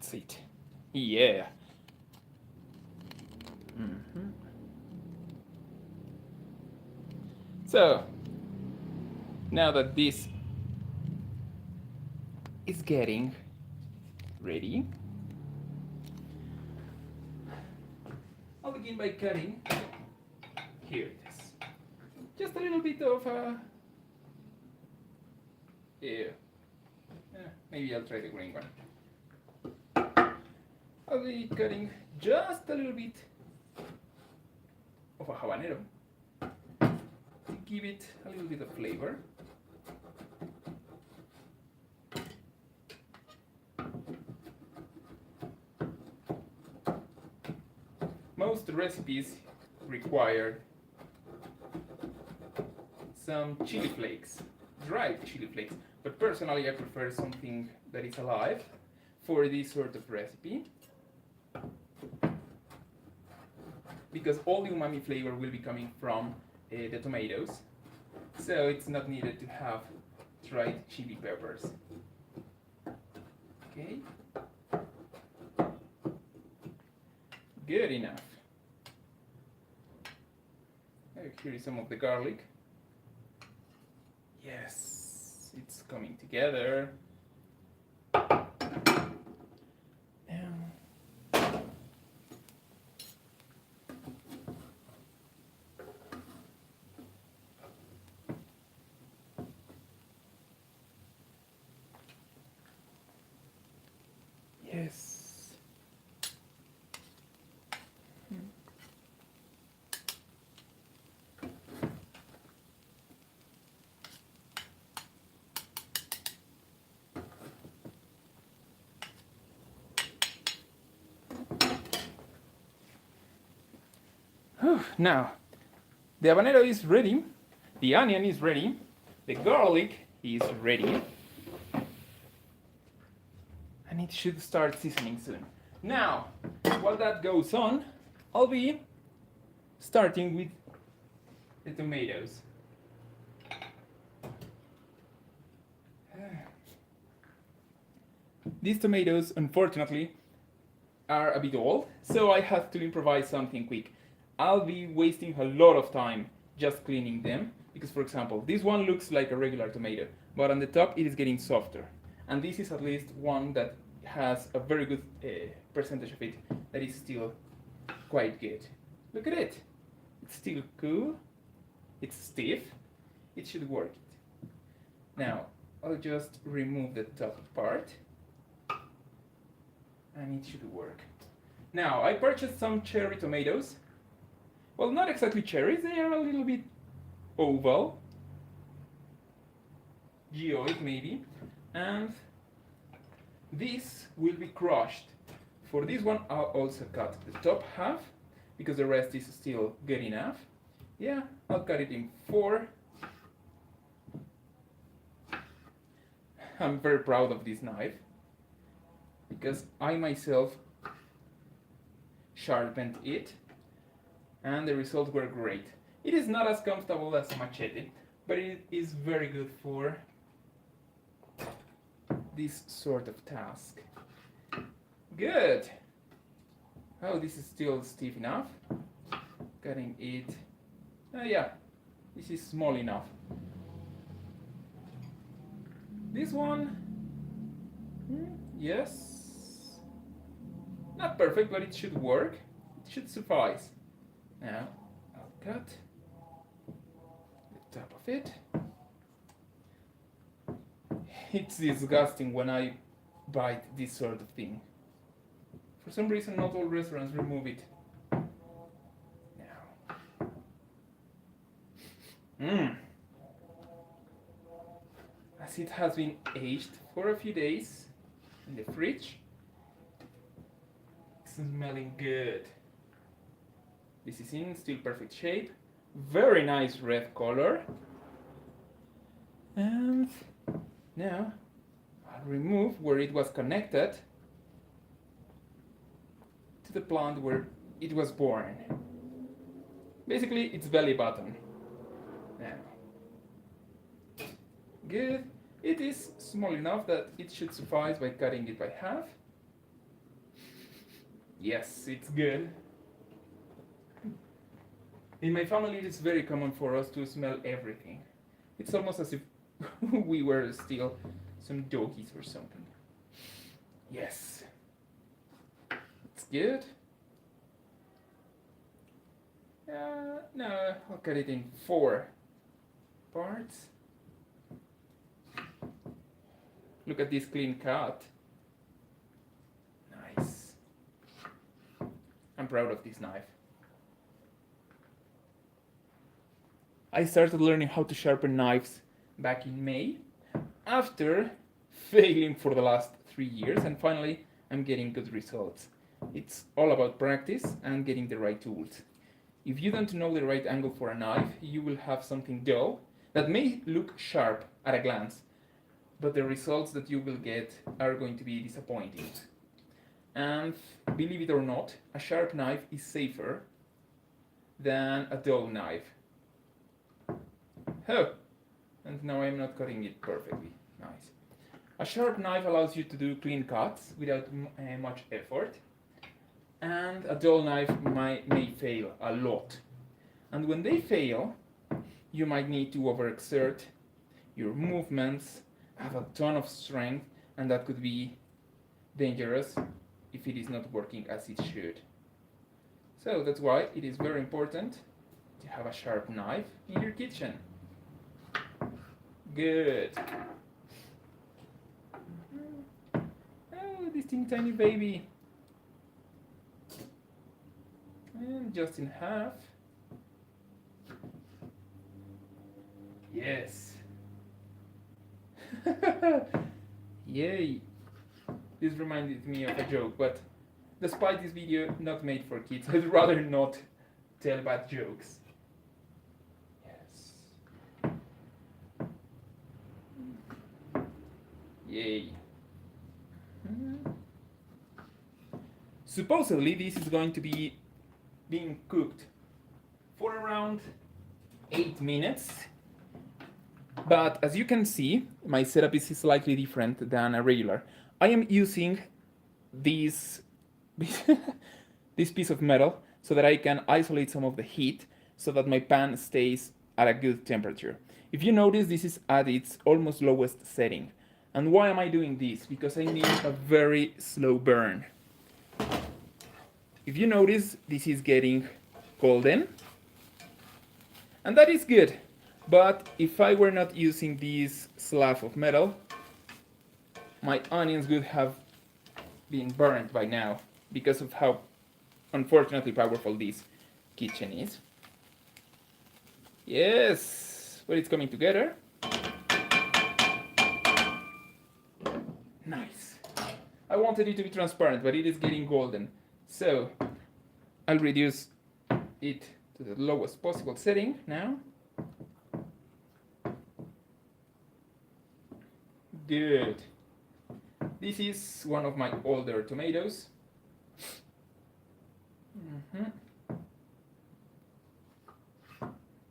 That's it. Yeah. Mhm. So, now that this is getting ready, I'll begin by cutting. Here it is. Just a little bit of yeah. Maybe I'll try the green one. I'll be cutting just a little bit of a habanero to give it a little bit of flavor. Most recipes require some chili flakes, dried chili flakes, but personally I prefer something that is alive for this sort of recipe, because all the umami flavor will be coming from the tomatoes, so it's not needed to have dried chili peppers. Okay, good enough. Here is some of the garlic. Yes, it's coming together. Yes. Now, the habanero is ready, the onion is ready, the garlic is ready, and it should start seasoning soon. Now, while that goes on, I'll be starting with the tomatoes. These tomatoes, unfortunately, are a bit old, so I have to improvise something quick. I'll be wasting a lot of time just cleaning them, because for example, this one looks like a regular tomato, but on the top it is getting softer. And this is at least one that has a very good percentage of it that is still quite good. Look at it. It's still cool. It's stiff. It should work it. Now, I'll just remove the top part and it should work. Now, I purchased some cherry tomatoes. Well, not exactly cherries, they are a little bit oval, geoid maybe, and this will be crushed. For this one, I'll also cut the top half, because the rest is still good enough. Yeah, I'll cut it in 4. I'm very proud of this knife, because I myself sharpened it, and the results were great. It is not as comfortable as machete, but it is very good for this sort of task. Good. Oh, this is still stiff enough. Cutting it. Oh yeah, this is small enough. This one, yes. Not perfect, but it should work. It should suffice. Now, I'll cut the top of it. It's disgusting when I bite this sort of thing. For some reason, not all restaurants remove it. Now. As it has been aged for a few days in the fridge, it's smelling good. This is in still perfect shape. Very nice red color. And now I'll remove where it was connected to the plant where it was born. Basically, its belly button. Now, good. It is small enough that it should suffice by cutting it by half. Yes, it's good. In my family, it's very common for us to smell everything. It's almost as if we were still some doggies or something. Yes, it's good. No, I'll cut it in 4 parts. Look at this clean cut. Nice. I'm proud of this knife. I started learning how to sharpen knives back in May after failing for the last 3 years, and finally I'm getting good results. It's all about practice and getting the right tools. If you don't know the right angle for a knife, you will have something dull that may look sharp at a glance, but the results that you will get are going to be disappointing. And believe it or not, a sharp knife is safer than a dull knife. Oh, and now I'm not cutting it perfectly. Nice. A sharp knife allows you to do clean cuts without much effort, and a dull knife may fail a lot. And when they fail, you might need to overexert your movements, have a ton of strength, and that could be dangerous if it is not working as it should. So that's why it is very important to have a sharp knife in your kitchen. Good. Oh, this teeny tiny baby. And just in half. Yes. Yay. This reminded me of a joke, but despite this video not made for kids, I'd rather not tell bad jokes. Yes. Yay. Supposedly this is going to be being cooked for around 8 minutes, but as you can see, my setup is slightly different than a regular. I am using this this piece of metal so that I can isolate some of the heat so that my pan stays at a good temperature. If you notice, this is at its almost lowest setting. And why am I doing this? Because I need a very slow burn. If you notice, this is getting golden, and that is good. But if I were not using this slab of metal, my onions would have been burned by now because of how unfortunately powerful this kitchen is. Yes, but it's coming together. Nice. I wanted it to be transparent, but it is getting golden. So I'll reduce it to the lowest possible setting now. Good. This is one of my older tomatoes.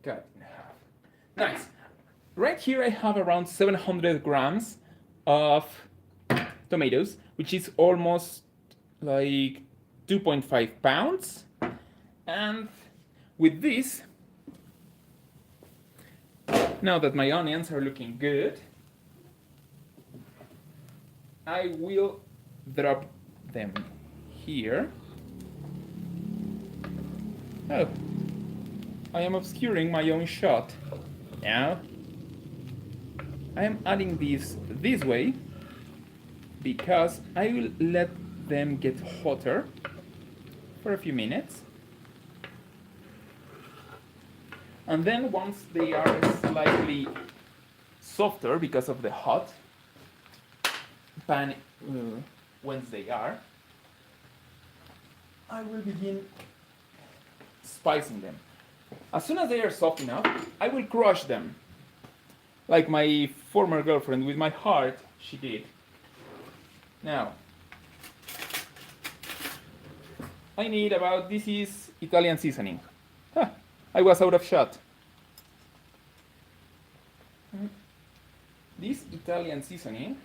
Cut in half. Nice. Right here I have around 700 grams of tomatoes, which is almost like 2.5 pounds. And with this, now that my onions are looking good, I will drop them here. Oh, I am obscuring my own shot. Now, I am adding this way because I will let them get hotter for a few minutes. And then once they are slightly softer because of the hot pan once they are, I will begin spicing them. As soon as they are soft enough, I will crush them. Like my former girlfriend with my heart, she did. Now, I need about, this is Italian seasoning. Huh, I was out of shot. This Italian seasoning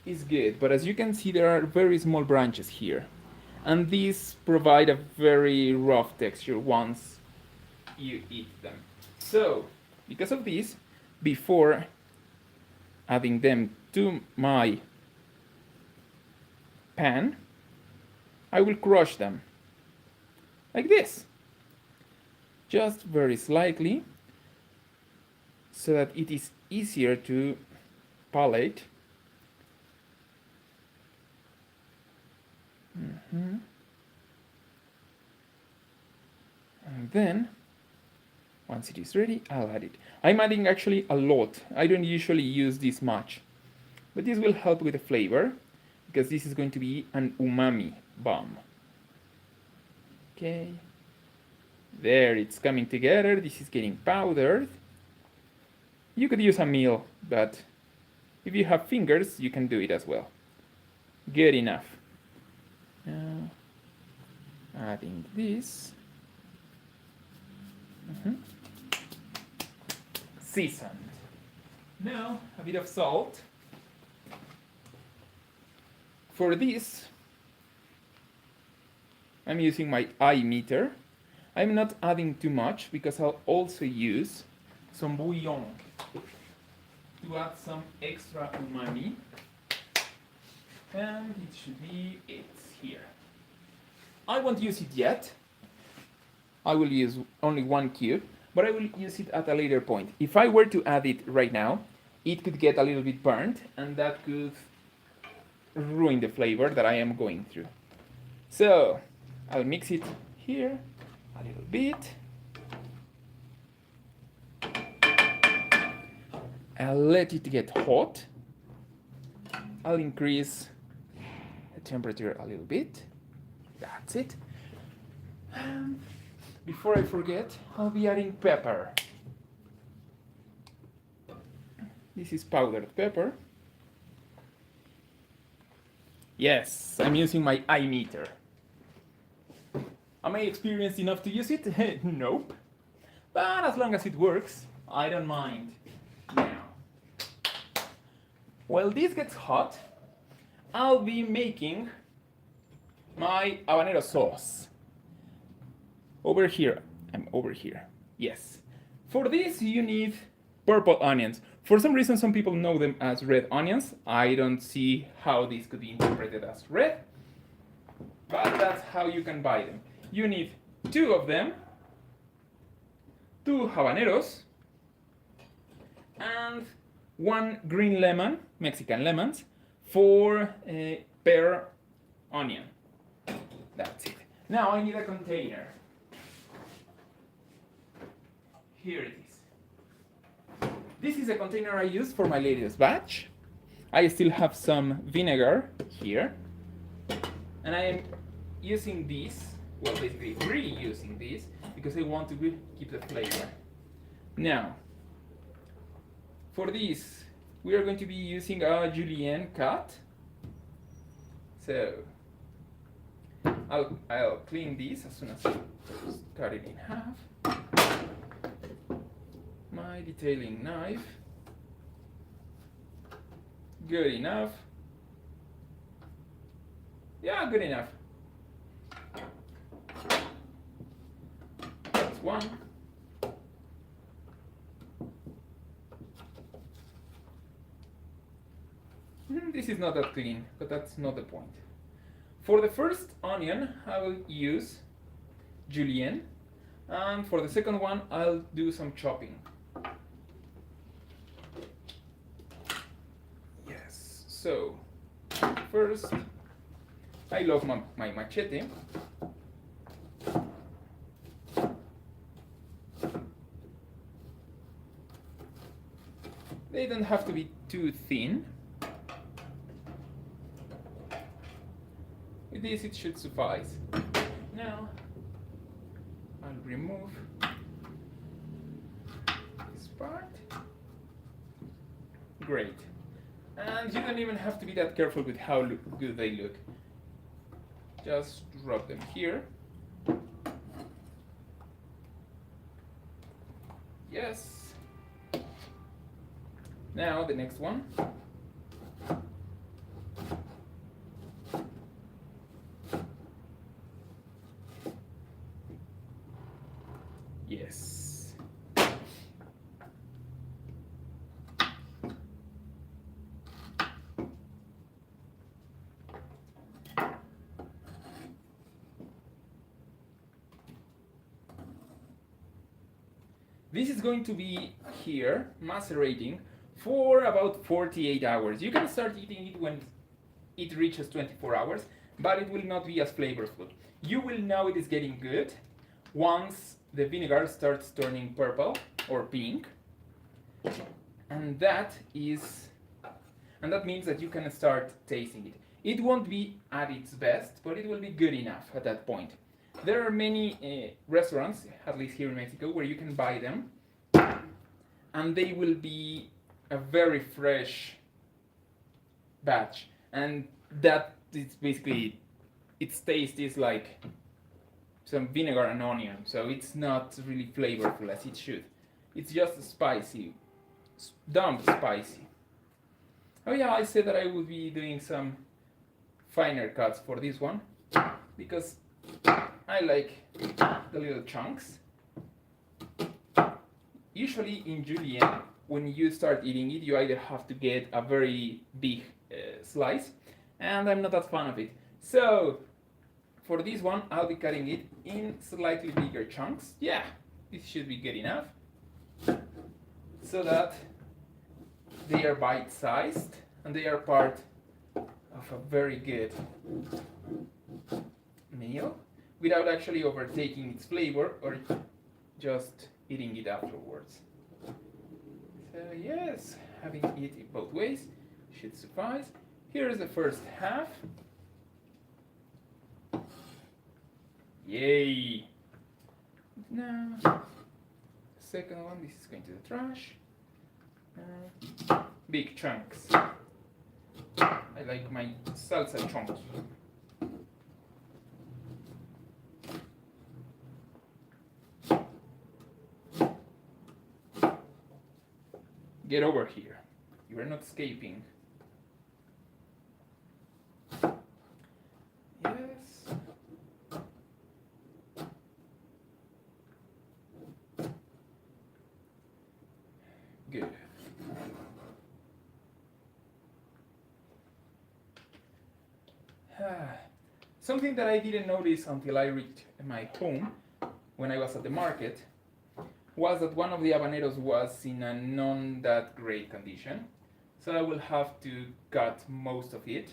is good, but as you can see, there are very small branches here. and these provide a very rough texture once you eat them. So, because of this, before adding them to my pan, I will crush them like this, just very slightly, so that it is easier to palate. And then, once it is ready, I'll add it. I'm adding actually a lot. I don't usually use this much, but this will help with the flavor, because this is going to be an umami bomb. Okay, there, it's coming together. This is getting powdered. You could use a meal, but if you have fingers, you can do it as well. Good enough. Now, adding this. Seasoned. Now, a bit of salt. For this, I'm using my eye meter. I'm not adding too much because I'll also use some bouillon to add some extra umami. And it should be here. I won't use it yet. I will use only 1 cube, but I will use it at a later point. If I were to add it right now, it could get a little bit burnt, and that could ruin the flavor that I am going through. So I'll mix it here a little bit. I'll let it get hot. I'll increase the temperature a little bit. That's it. Before I forget, I'll be adding pepper. This is powdered pepper. Yes, I'm using my eye meter. Am I experienced enough to use it? Nope. But as long as it works, I don't mind. Now, while this gets hot, I'll be making my habanero sauce. Over here. I'm over here. Yes. For this, you need purple onions. For some reason, some people know them as red onions. I don't see how this could be interpreted as red, but that's how you can buy them. You need 2 of them, 2 habaneros, and 1 green lemon, Mexican lemons, for per onion. That's it. Now I need a container. Here it is. This is a container I used for my latest batch. I still have some vinegar here, and I am using this, well, basically reusing this, because I want to keep the flavor. Now, for this, we are going to be using a julienne cut. So, I'll clean this as soon as I cut it in half. My detailing knife. Good enough. Yeah, good enough. That's one. This is not that clean, but that's not the point. For the first onion, I will use julienne, and for the second one, I'll do some chopping. Yes, so first, I love my machete. They don't have to be too thin. With this, it should suffice. Now, I'll remove this part. Great. And you don't even have to be that careful with how good they look. Just rub them here. Yes. Now, the next one. This is going to be here macerating for about 48 hours. You can start eating it when it reaches 24 hours, but it will not be as flavorful. You will know it is getting good once the vinegar starts turning purple or pink, and that means that you can start tasting it. It won't be at its best, but it will be good enough at that point. There are many restaurants, at least here in Mexico, where you can buy them, and they will be a very fresh batch, and that is basically, its taste is like some vinegar and onion, so it's not really flavorful as it should. It's just spicy, dumb spicy. Oh yeah, I said that I would be doing some finer cuts for this one, because I like the little chunks. Usually in julienne, when you start eating it, you either have to get a very big slice, and I'm not that fan of it. So for this one, I'll be cutting it in slightly bigger chunks. Yeah, this should be good enough, so that they are bite-sized and they are part of a very good meal without actually overtaking its flavor or just eating it afterwards. So yes, having it both ways should suffice. Here is the first half. Yay! Now, the second one, this is going to the trash. Big chunks. I like my salsa chunky. Get over here. You are not escaping. Yes. Good. Something that I didn't notice until I reached my home when I was at the market was that one of the habaneros was in a non that great condition. So I will have to cut most of it.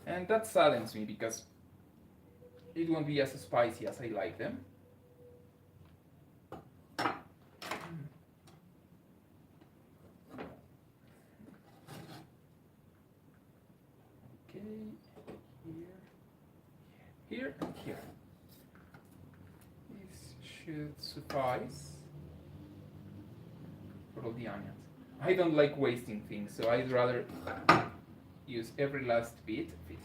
And that saddens me because it won't be as spicy as I like them. Okay, here and here. This should suffice for all the onions. I don't like wasting things, so I'd rather use every last bit of it.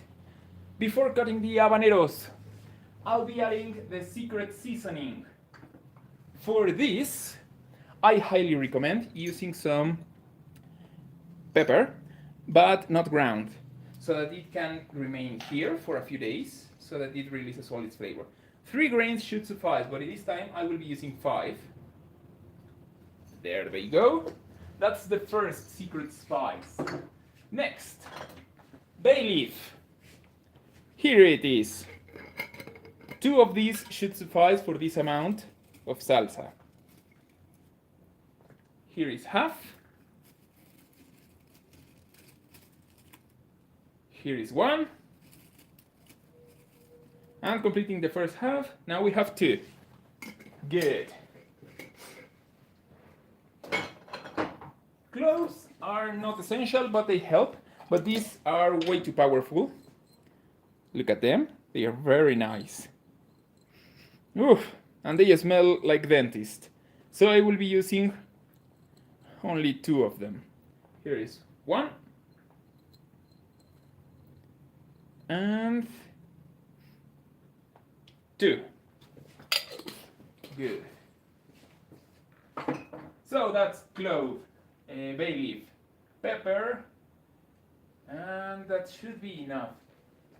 Before cutting the habaneros, I'll be adding the secret seasoning. For this, I highly recommend using some pepper, but not ground, so that it can remain here for a few days, so that it releases all its flavor. 3 grains should suffice, but this time I will be using 5. There they go. That's the first secret spice. Next, bay leaf. Here it is. 2 of these should suffice for this amount of salsa. Here is half. Here is 1. And completing the first half, now we have 2. Good. Cloves are not essential, but they help. But these are way too powerful. Look at them. They are very nice. Oof. And they smell like dentist. So I will be using only 2 of them. Here is 1. And 2. Good. So that's clove, bay leaf, pepper, and that should be enough.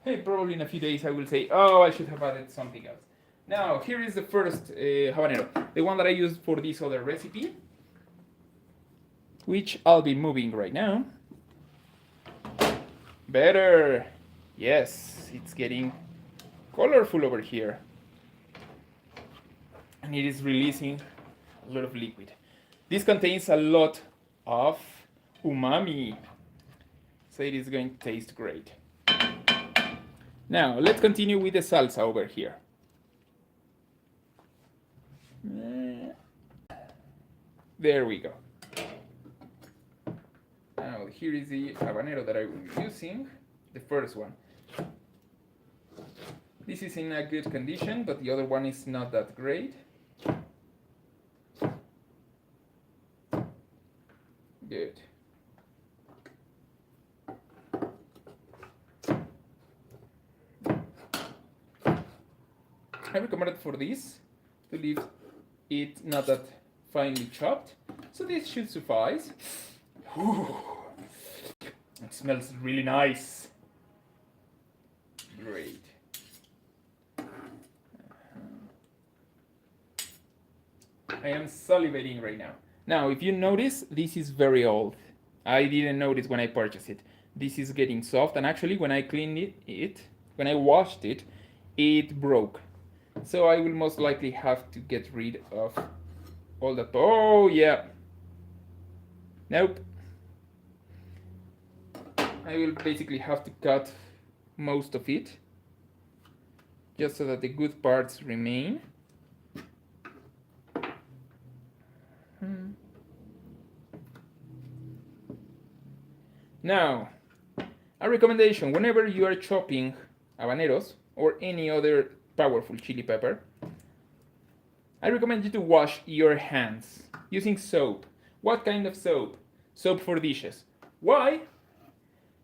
Hey, probably in a few days I will say, oh, I should have added something else. Now, here is the first habanero, the one that I used for this other recipe, which I'll be moving right now. Better. Yes, it's getting colorful over here. And it is releasing a lot of liquid. This contains a lot of umami, so it is going to taste great. Now, let's continue with the salsa over here. There we go. Now, here is the habanero that I will be using, the first one. This is in a good condition, but the other one is not that great. Good. I recommend for this to leave it not that finely chopped, so this should suffice. Ooh, it smells really nice. Great. I am salivating right now. Now, if you notice, this is very old. I didn't notice when I purchased it. This is getting soft, and actually when I cleaned when I washed it, it broke. So I will most likely have to get rid of all that. Oh, yeah. Nope. I will basically have to cut most of it, just so that the good parts remain. Now, a recommendation: whenever you are chopping habaneros or any other powerful chili pepper, I recommend you to wash your hands using soap. What kind of soap? Soap for dishes. Why?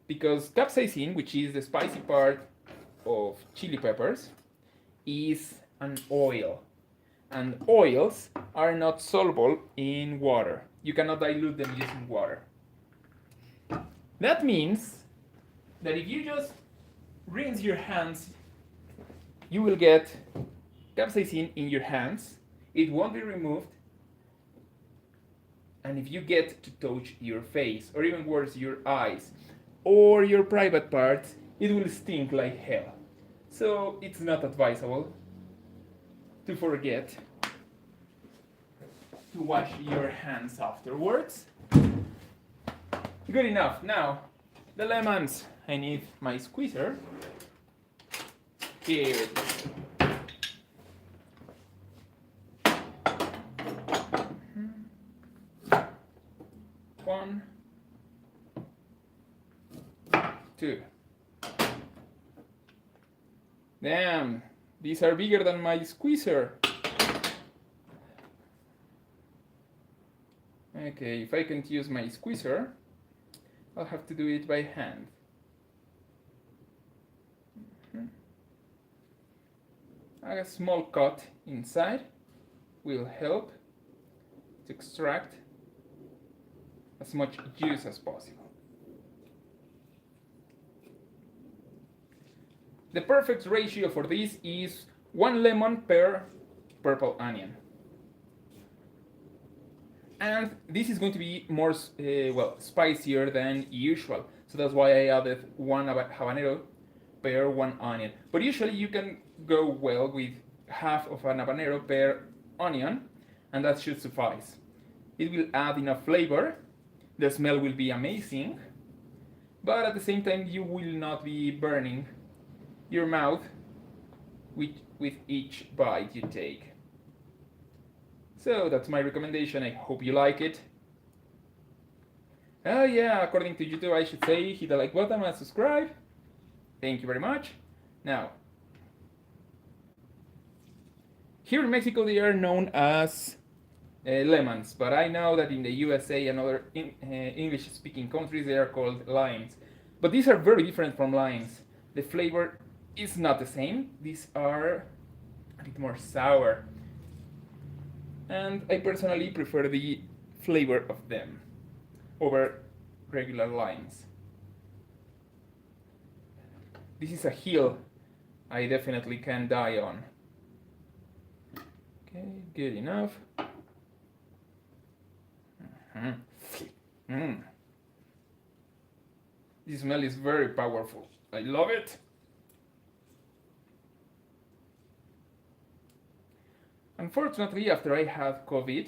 Because capsaicin, which is the spicy part of chili peppers, is an oil. And oils are not soluble in water. You cannot dilute them using water. That means that if you just rinse your hands, you will get capsaicin in your hands. It won't be removed. And if you get to touch your face, or even worse, your eyes, or your private parts, it will stink like hell. So it's not advisable to forget to wash your hands afterwards. Good enough. Now, the lemons. I need my squeezer. Here it is. One, two. Damn, these are bigger than my squeezer. Okay, if I can't use my squeezer, I'll have to do it by hand. A small cut inside will help to extract as much juice as possible. The perfect ratio for this is 1 lemon per purple onion. And this is going to be more, spicier than usual. So that's why I added 1 habanero per 1 onion. But usually you can go well with half of an habanero per onion, and that should suffice. It will add enough flavor. The smell will be amazing, but at the same time you will not be burning your mouth with each bite you take. So that's my recommendation. I hope you like it. Oh yeah, according to YouTube I should say hit the like button and subscribe. Thank you very much. Now, here in Mexico they are known as lemons, but I know that in the USA and other English-speaking countries they are called limes. But these are very different from limes. The flavor is not the same. These are a bit more sour. And I personally prefer the flavor of them over regular limes. This is a hill I definitely can die on. Okay, good enough. This smell is very powerful. I love it. Unfortunately, after I had COVID,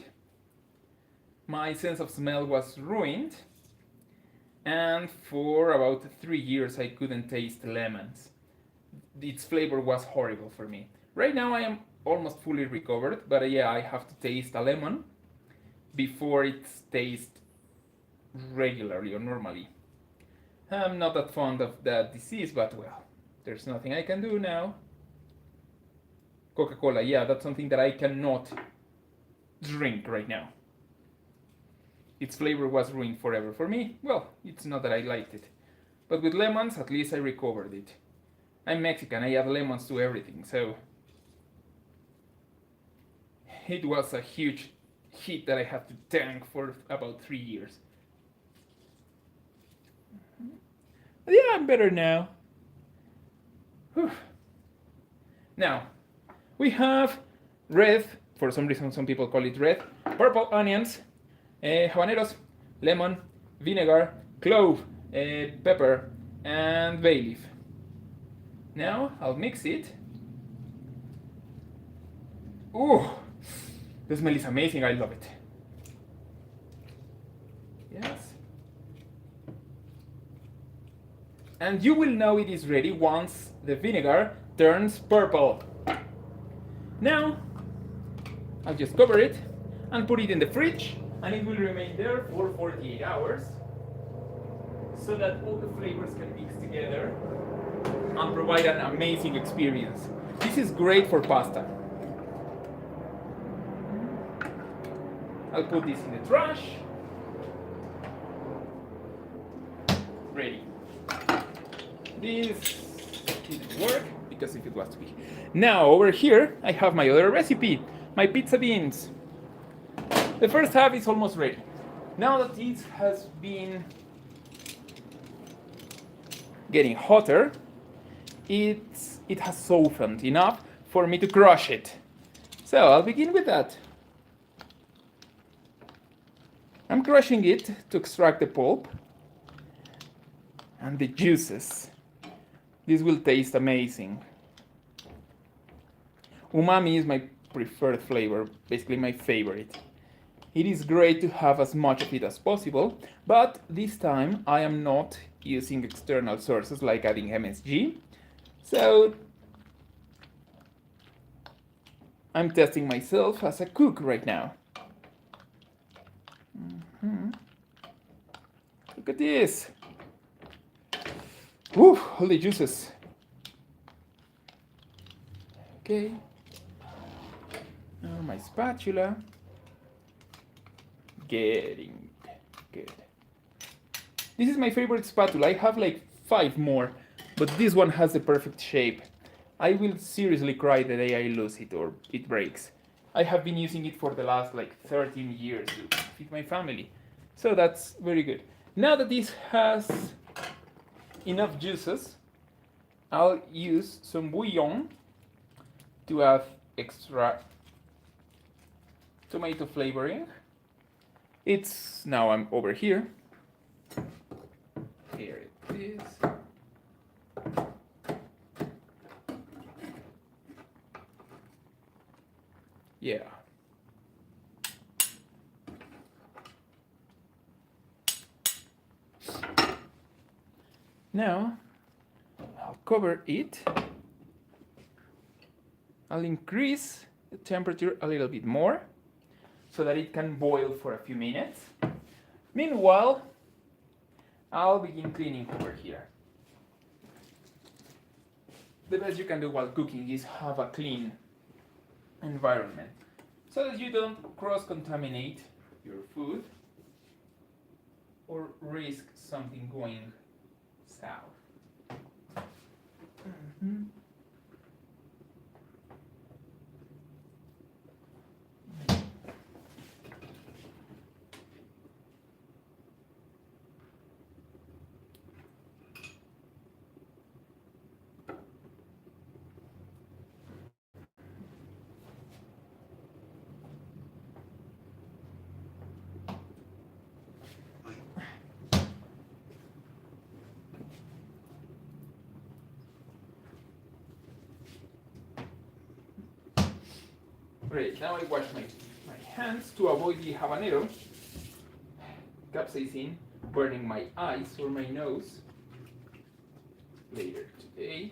my sense of smell was ruined, and for about 3 years I couldn't taste lemons. Its flavor was horrible for me. Right now I am almost fully recovered, but yeah, I have to taste a lemon before it tastes regularly or normally. I'm not that fond of that disease, but well, there's nothing I can do now. Coca-Cola, yeah, that's something that I cannot drink right now. Its flavor was ruined forever. For me, well, it's not that I liked it. But with lemons, at least I recovered it. I'm Mexican, I add lemons to everything, so it was a huge hit that I had to tank for about 3 years. But yeah, I'm better now. Whew. Now, we have red, for some reason some people call it red, purple onions, habaneros, lemon, vinegar, clove, pepper, and bay leaf. Now I'll mix it. Ooh, the smell is amazing, I love it. Yes. And you will know it is ready once the vinegar turns purple. Now, I'll just cover it and put it in the fridge, and it will remain there for 48 hours so that all the flavors can mix together and provide an amazing experience. This is great for pasta. I'll put this in the trash. Ready. This didn't work because if it was too big. Now over here I have my other recipe, my pizza beans. The first half is almost ready. Now that it has been getting hotter, it has softened enough for me to crush it. So I'll begin with that. I'm crushing it to extract the pulp and the juices. This will taste amazing. Umami is my preferred flavor, basically my favorite. It is great to have as much of it as possible, but this time I am not using external sources like adding MSG. So I'm testing myself as a cook right now. Look at this. Woo, all the juices. Okay. Now my spatula. Getting good. This is my favorite spatula. I have like 5 more, but this one has the perfect shape. I will seriously cry the day I lose it or it breaks. I have been using it for the last like 13 years to feed my family. So that's very good. Now that this has enough juices, I'll use some bouillon to add extra tomato flavoring. I'm over here. Here it is. Yeah. Now, I'll cover it. I'll increase the temperature a little bit more so that it can boil for a few minutes. Meanwhile, I'll begin cleaning over here. The best you can do while cooking is have a clean environment so that you don't cross-contaminate your food or risk something going south. Great, now I wash my hands to avoid the habanero capsaicin burning my eyes or my nose later today.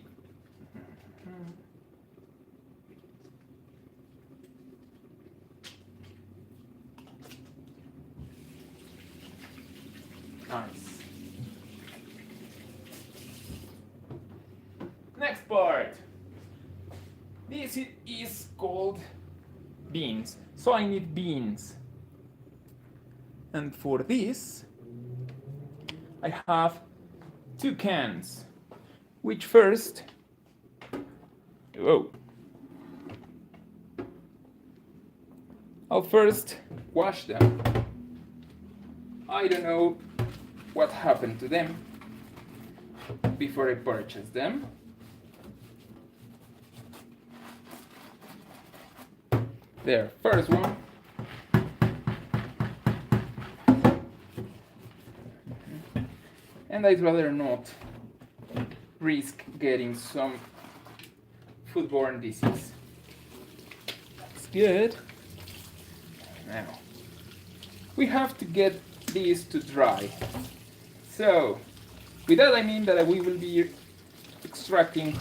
Nice. Next part. This is called beans. So I need beans. And for this, I have 2 cans, which first, I'll first wash them. I don't know what happened to them before I purchased them. There, first one. And I'd rather not risk getting some foodborne disease. That's good. Now, we have to get these to dry. So, with that I mean that we will be extracting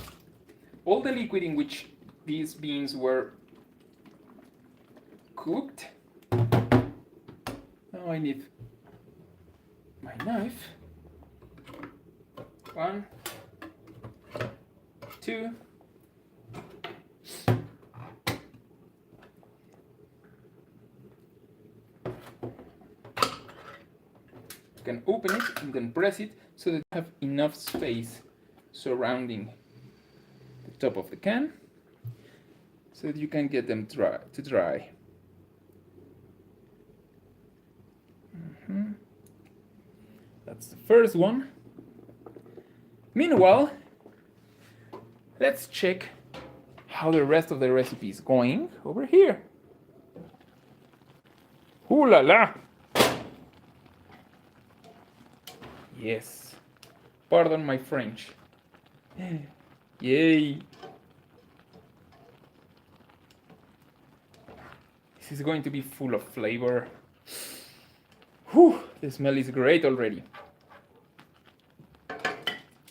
all the liquid in which these beans were cooked. Now I need my knife. 1, 2. You can open it and then press it so that you have enough space surrounding the top of the can so that you can get them to dry. That's the first one. Meanwhile, let's check how the rest of the recipe is going over here. Ooh la la! Yes. Pardon my French. Yay! This is going to be full of flavor. Whew, the smell is great already.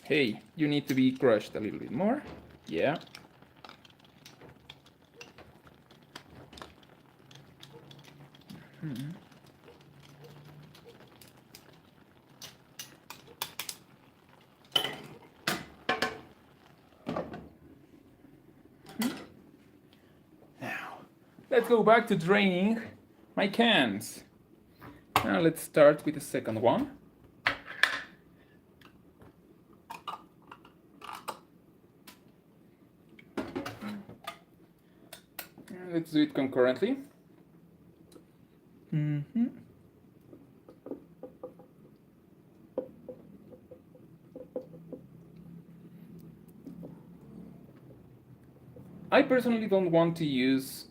Hey, you need to be crushed a little bit more. Yeah. Now, let's go back to draining my cans. Now let's start with the second one. Let's do it concurrently. I personally don't want to use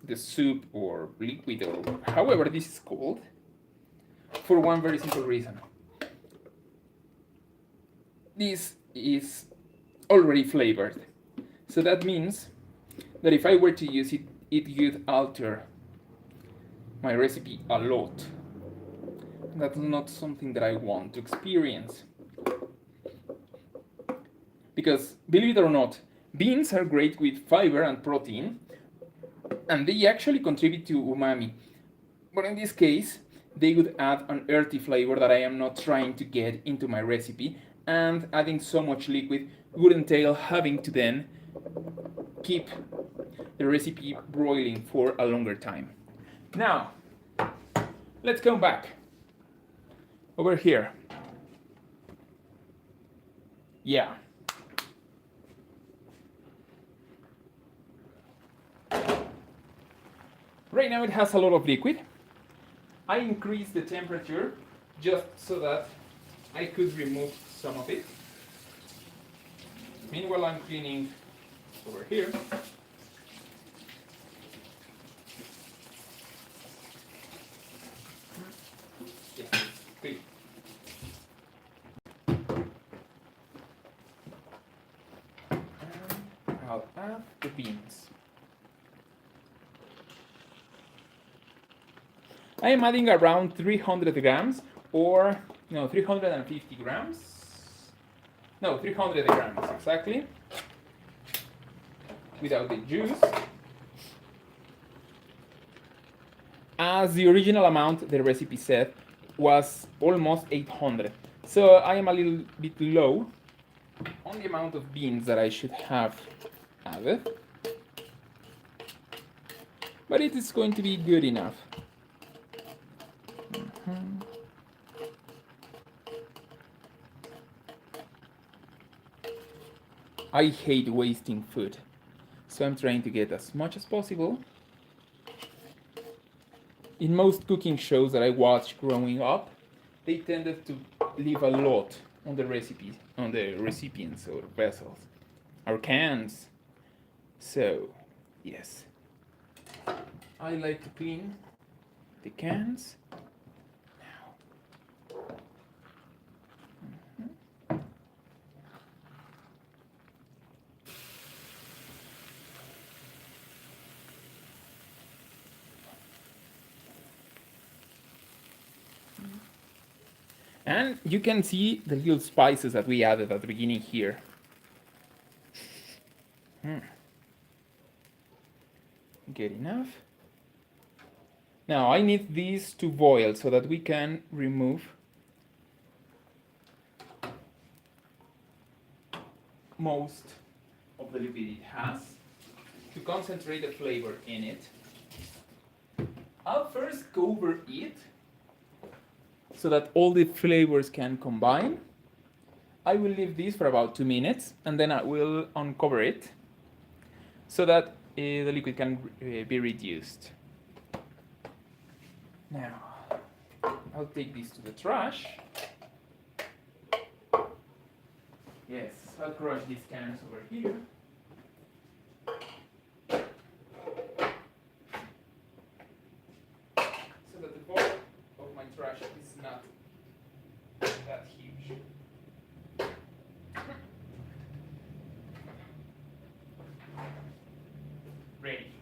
the soup or liquid or however this is called for one very simple reason. This is already flavored. So that means that if I were to use it, it would alter my recipe a lot. That's not something that I want to experience. Because, believe it or not, beans are great with fiber and protein, and they actually contribute to umami. But in this case, they would add an earthy flavor that I am not trying to get into my recipe, and adding so much liquid would entail having to then keep the recipe broiling for a longer time. Now, let's come back over here. Yeah. Right now it has a lot of liquid. I increased the temperature just so that I could remove some of it. Meanwhile, I'm cleaning over here. Yeah, clean. And I'll add the beans. I am adding around 300 grams or no 350 grams. No, 300 grams exactly. Without the juice. As the original amount the recipe said was almost 800. So I am a little bit low on the amount of beans that I should have added. But it is going to be good enough. I hate wasting food, so I'm trying to get as much as possible. In most cooking shows that I watched growing up, they tended to leave a lot on the recipes, on the recipients or vessels, or cans. So, yes, I like to clean the cans. And you can see the little spices that we added at the beginning here. Good enough. Now I need these to boil so that we can remove most of the liquid it has to concentrate the flavor in it. I'll first cover it so that all the flavors can combine. I will leave this for about 2 minutes and then I will uncover it so that the liquid can be reduced. Now, I'll take this to the trash. Yes, I'll crush these cans over here. So that the bulk of my trash is not that huge. Ready.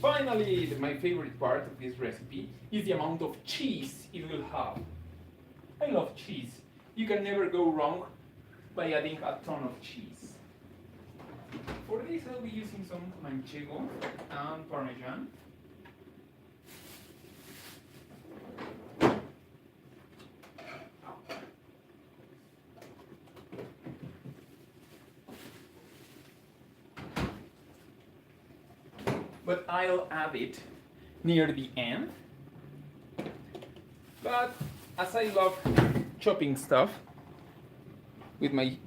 Finally, my favorite part of this recipe is the amount of cheese it will have. I love cheese. You can never go wrong by adding a ton of cheese. For this, I'll be using some manchego and parmesan. But I'll add it near the end. But as I love chopping stuff with my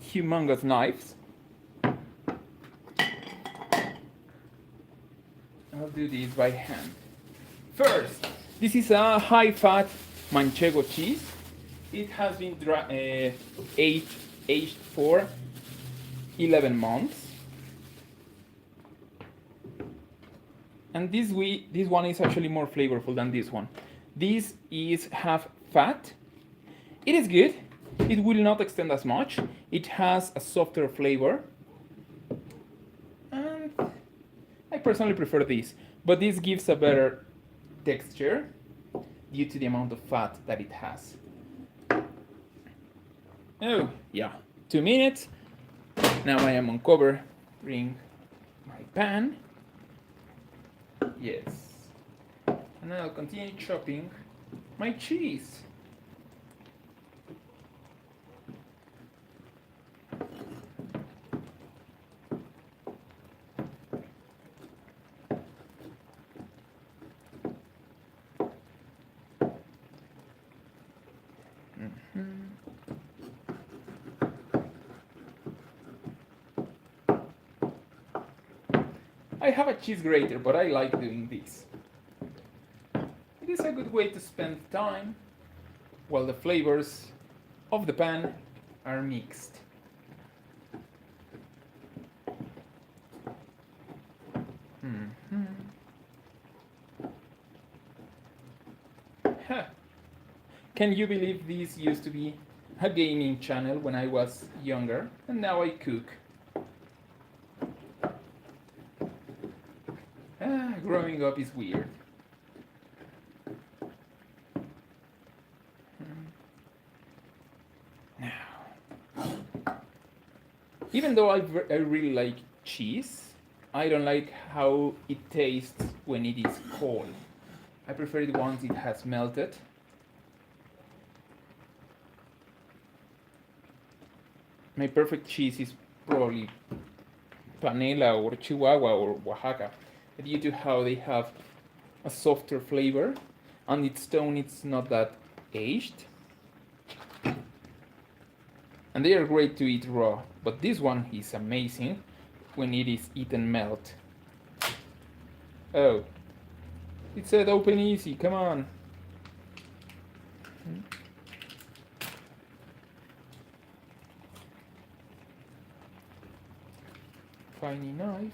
humongous knives, I'll do this by hand. First, this is a high-fat manchego cheese. It has been aged for 11 months. And this one is actually more flavorful than this one. This is half fat. It is good. It will not extend as much. It has a softer flavor. And I personally prefer this. But this gives a better texture due to the amount of fat that it has. Oh, yeah. 2 minutes. Now I am uncovering my pan. Yes. And I'll continue chopping my cheese. I have a cheese grater, but I like doing this. It is a good way to spend time while the flavors of the pan are mixed. Huh. Can you believe this used to be a gaming channel when I was younger, and now I cook? Growing up is weird. Now, even though I really like cheese, I don't like how it tastes when it is cold. I prefer it once it has melted. My perfect cheese is probably Panela or Chihuahua or Oaxaca, due to how they have a softer flavor, and its tone it's not that aged. And they are great to eat raw, but this one is amazing when it is eaten melt. Oh, it said open easy, come on. Tiny knife.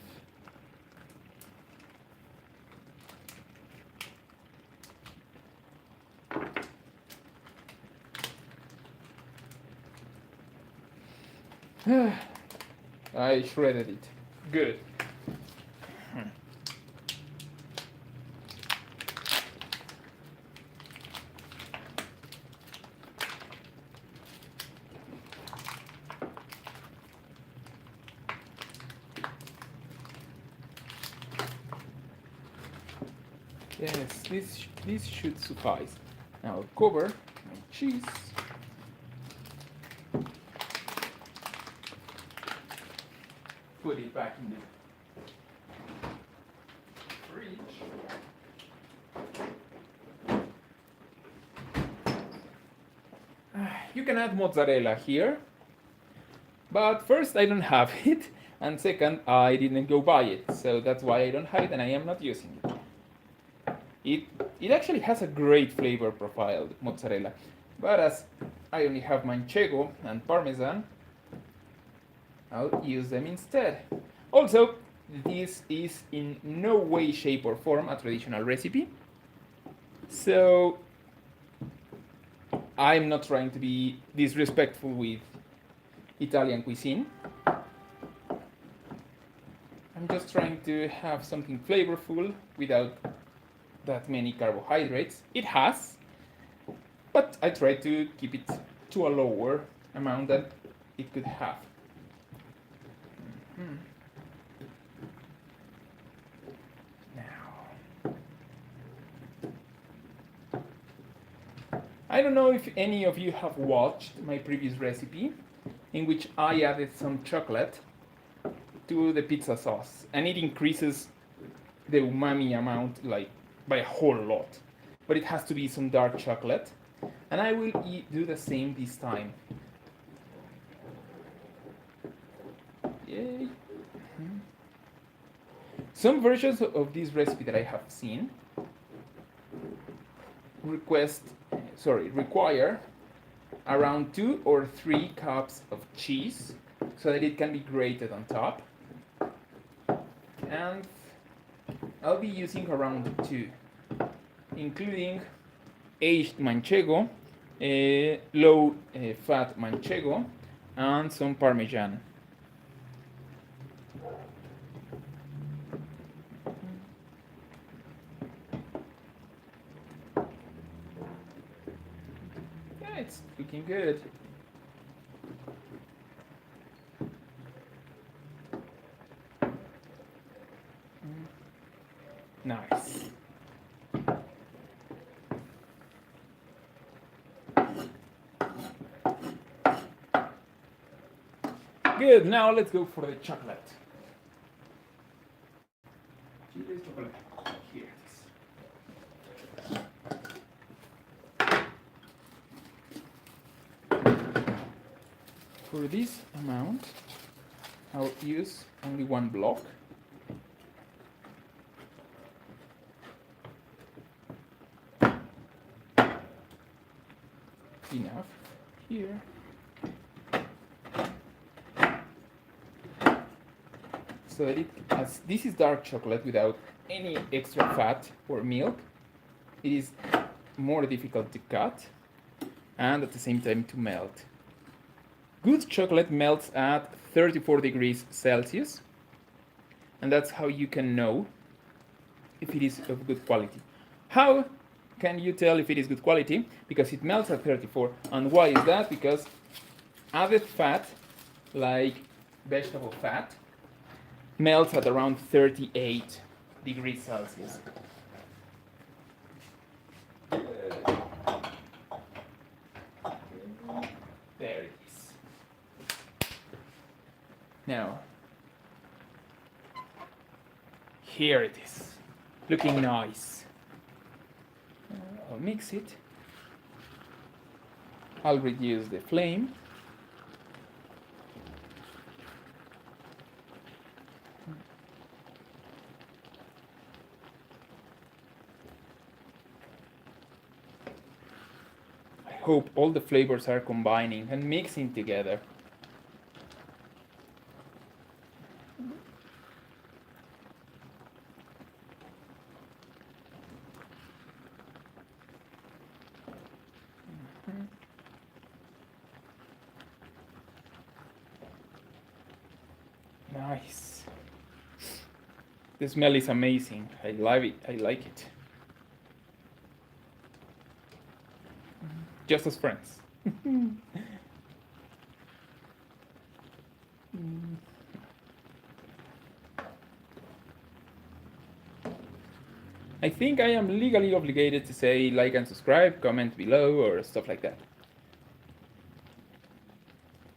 I shredded it. Good. Yes, this should suffice. Now I'll cover my cheese. Put it back in the fridge. You can add mozzarella here, but first I don't have it, and second I didn't go buy it, so that's why I don't have it and I am not using it. It actually has a great flavor profile, mozzarella, but as I only have manchego and parmesan, I'll use them instead. Also, this is in no way, shape or form a traditional recipe, so I'm not trying to be disrespectful with Italian cuisine. I'm just trying to have something flavorful without that many carbohydrates. It has, but I try to keep it to a lower amount than it could have. Now, I don't know if any of you have watched my previous recipe in which I added some chocolate to the pizza sauce, and it increases the umami amount like by a whole lot, but it has to be some dark chocolate, and I will do the same this time. Yay. Some versions of this recipe that I have seen require around 2 or 3 cups of cheese so that it can be grated on top, and I'll be using around 2, including aged manchego, low fat manchego, and some parmesan. Yeah, it's looking good. Nice. Good, now let's go for the chocolate. Chocolate. Here it is. For this amount, I'll use only 1 block. Enough here. So that as this is dark chocolate without any extra fat or milk, it is more difficult to cut and at the same time to melt. Good chocolate melts at 34 degrees Celsius, and that's how you can know if it is of good quality. How can you tell if it is good quality? Because it melts at 34. And why is that? Because added fat, like vegetable fat, melts at around 38 degrees Celsius. There it is. Now, here it is, looking nice. I'll mix it. I'll reduce the flame. I hope all the flavors are combining and mixing together. Nice. The smell is amazing. I love it. I like it. Just as friends. I think I am legally obligated to say like and subscribe, comment below, or stuff like that.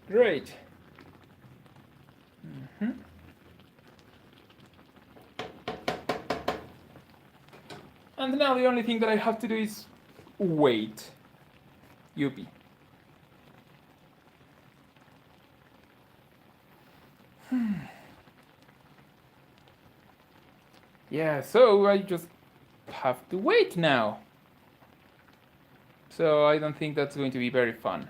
Great. And now the only thing that I have to do is wait. Yuppie. Yeah, so I just have to wait now. So I don't think that's going to be very fun.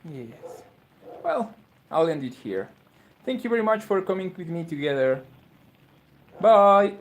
Yes. Well, I'll end it here. Thank you very much for coming with me together. Bye!